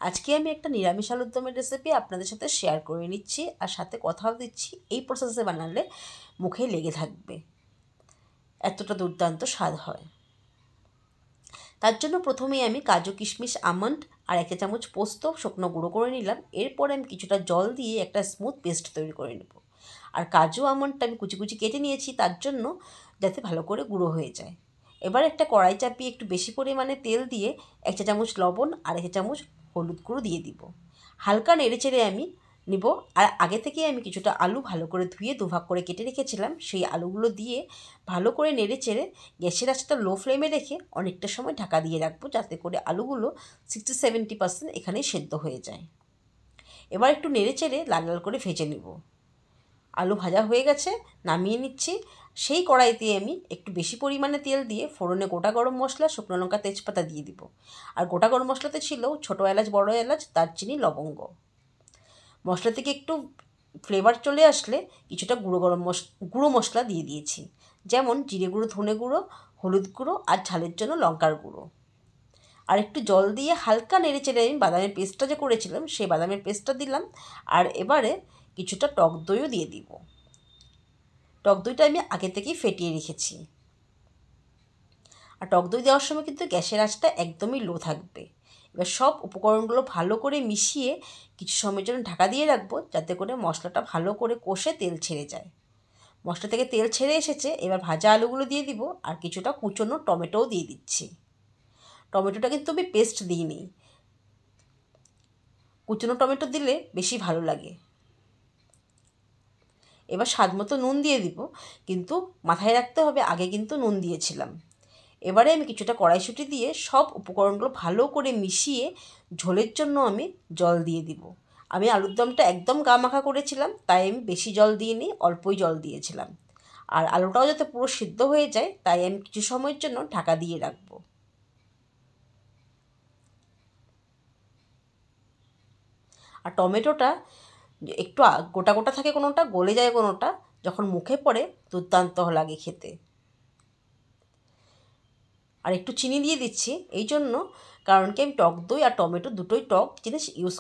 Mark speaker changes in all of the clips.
Speaker 1: আজকে আমি একটা নিরামিষ আলুর দমের রেসিপি আপনাদের সাথে শেয়ার করে নিচ্ছি, আর সাথে কথাও দিচ্ছি এই প্রসেসে বানালে মুখে লেগে থাকবে, এতটা দুর্দান্ত স্বাদ হয়। তার জন্য প্রথমেই আমি কাজু, কিশমিশ, আমন্ড আর 1 চামচ পোস্ত শুকনো গুঁড়ো করে নিলাম। এরপর আমি কিছুটা জল দিয়ে একটা স্মুথ পেস্ট তৈরি করে নেব। আর কাজু, আমন্ডটা আমি কুচি কুচি কেটে নিয়েছি তার জন্য, যাতে ভালো করে গুঁড়ো হয়ে যায়। এবার একটা কড়াই চাপিয়ে একটু বেশি পরিমাণে তেল দিয়ে 1 চামচ লবণ আর 1 চামচ হলুদ গুঁড়ো দিয়ে দিব। হালকা নেড়ে চেড়ে আমি নিব। আর আগে থেকেই আমি কিছুটা আলু ভালো করে ধুয়ে দুভাগ করে কেটে রেখেছিলাম, সেই আলুগুলো দিয়ে ভালো করে নেড়ে চেড়ে গ্যাসের আঁচটা লো ফ্লেমে রেখে অনেকটা সময় ঢাকা দিয়ে রাখবো, যাতে করে আলুগুলো 60-70% এখানেই সেদ্ধ হয়ে যায়। এবার একটু নেড়ে চেড়ে লাল লাল করে ভেজে নেব। আলু ভাজা হয়ে গেছে, নামিয়ে নিচ্ছি। সেই কড়াইতে আমি একটু বেশি পরিমাণে তেল দিয়ে ফোড়নে গোটা গরম মশলা, শুকনো লঙ্কা, তেজপাতা দিয়ে দিব। আর গোটা গরম মশলাতে ছিল ছোটো এলাচ, বড় এলাচ, দারচিনি, লবঙ্গ। মশলা থেকে একটু ফ্লেভার চলে আসলে কিছুটা গুঁড়ো মশলা দিয়ে দিয়েছি, যেমন জিরে গুঁড়ো, ধনে গুঁড়ো, হলুদ গুঁড়ো আর ঝালের জন্য লঙ্কার গুঁড়ো। আর একটু জল দিয়ে হালকা নেড়ে চেড়ে আমি বাদামের পেস্টটা যে করেছিলাম সেই বাদামের পেস্টটা দিলাম। আর এবারে কিছুটা টক দইও দিয়ে দিব। টক দইটা আমি আগে থেকেই ফেটিয়ে রেখেছি। আর টক দই দেওয়ার সময় কিন্তু গ্যাসের আঁচটা একদমই লো থাকবে। এবার সব উপকরণগুলো ভালো করে মিশিয়ে কিছু সময়ের জন্য ঢাকা দিয়ে রাখবো, যাতে করে মশলাটা ভালো করে কষে তেল ছেড়ে যায়। মশলা থেকে তেল ছেড়ে এসেছে, এবার ভাজা আলুগুলো দিয়ে দিব আর কিছুটা কুচনো টমেটোও দিয়ে দিচ্ছি। টমেটোটা কিন্তু আমি পেস্ট দিইনি, কুচনো টমেটো দিলে বেশি ভালো লাগে। এবার স্বাদ মতো নুন দিয়ে দিব, কিন্তু মাথায় রাখতে হবে আগে কিন্তু নুন দিয়েছিলাম। এবারে আমি কিছুটা কড়াইশুঁটি দিয়ে সব উপকরণগুলো ভালো করে মিশিয়ে ঝোলের জন্য আমি জল দিয়ে দিব। আমি আলুর দমটা একদম গামাখা করেছিলাম, তাই আমি বেশি জল দিইনি, অল্পই জল দিয়েছিলাম। আর আলুটাও যাতে পুরো সিদ্ধ হয়ে যায়, তাই আমি কিছু সময়ের জন্য ঢাকা দিয়ে রাখবো। আর টমেটোটা একটু গোটা গোটা থাকে, কোনোটা গলে যায়, কোনোটা যখন মুখে পড়ে দুর্দান্ত লাগে খেতে। আর একটু চিনি দিয়ে দিচ্ছি এই জন্য, কারণ কি আমি টক দই আর টমেটো দুটোই টক জিনিস ইউজ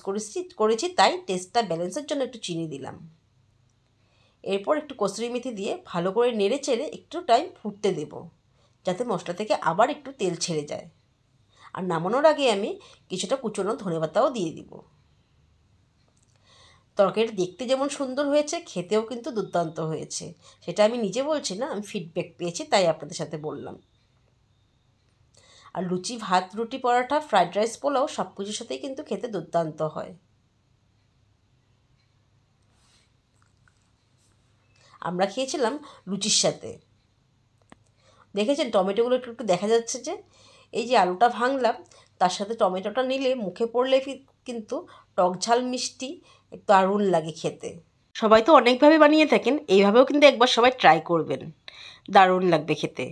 Speaker 1: করেছি, তাই টেস্টটা ব্যালেন্সের জন্য একটু চিনি দিলাম। এরপর একটু কসুরি মেথি দিয়ে ভালো করে নেড়ে চেড়ে একটু টাইম ফুটতে দেব, যাতে মশলা থেকে আবার একটু তেল ছেড়ে যায়। আর নামানোর আগে আমি কিছুটা কুচনো ধনেপাতাও দিয়ে দিব। তরকারিটা দেখতে যেমন সুন্দর হয়েছে, খেতেও কিন্তু দুর্দান্ত হয়েছে। সেটা আমি নিজে বলছি না, আমি ফিডব্যাক পেয়েছি, তাই আপনাদের সাথে বললাম। আর লুচি, ভাত, রুটি, পরোটা, ফ্রাইড রাইস, পোলাও সব কিছুর সাথেই কিন্তু খেতে দুর্দান্ত হয়। আমরা খেয়েছিলাম লুচির সাথে। দেখেছেন টমেটোগুলো একটু একটু দেখা যাচ্ছে যে, এই যে আলুটা ভাঙলাম তার সাথে টমেটোটা নিলে মুখে পড়লে কিন্তু টক ঝাল মিষ্টি দারুণ লাগে খেতে। সবাই তো অনেকভাবে বানিয়ে থাকেন, এইভাবেও কিন্তু একবার সবাই ট্রাই করবেন, দারুণ লাগবে খেতে।